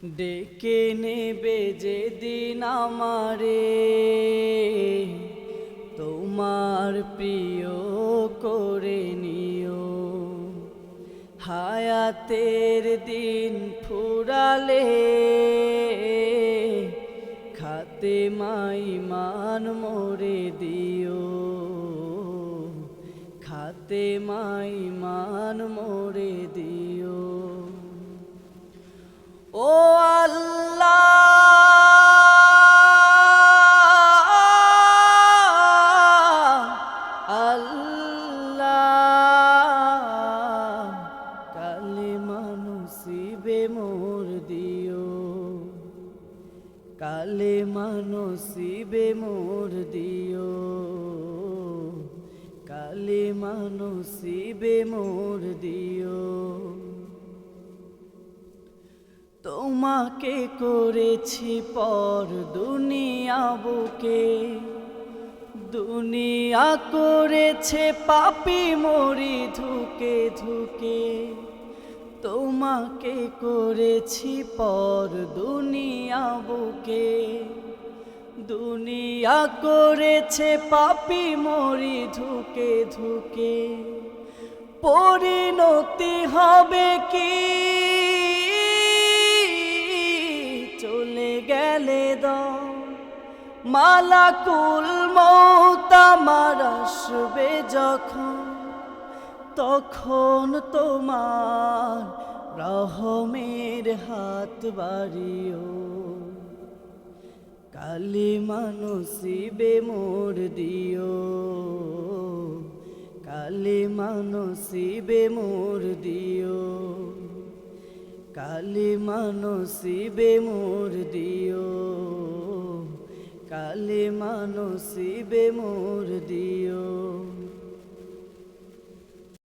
ডেকে নেবে যেদিন আমারে তোমার প্রিয় করে নিও। হায়াতের দিন ফুরালে খাতেমাই মান মোরে দিও, খাতেমাই মান মোরে দিও। ও আল্লাহ আল্লাহ, কালেমা নসিবে মোর দিও, কালেমা নসিবে মোর দিও, কালেমা নসিবে মোর দিও। তোমাকে করেছি পর দুনিয়া বুকে, দুনিয়া করেছে পাপী মরি ধুকে ধুকে। তোমাকে করেছি পর দুনিয়া বুকে, দুনিয়া করেছে পাপী মরি ধুকে ধুকে। পরিণতি হবে কি চলে গেলে দাও, মালাকুল মউত আমার আসবে যখন, তখন তোমার রহমের হাত বাড়িও। কালেমা নসিবে মোর দিও, কালেমা নসিবে মোর দিও, কালেমা নসিবে মোর দিও, কালেমা নসিবে মোর দিও।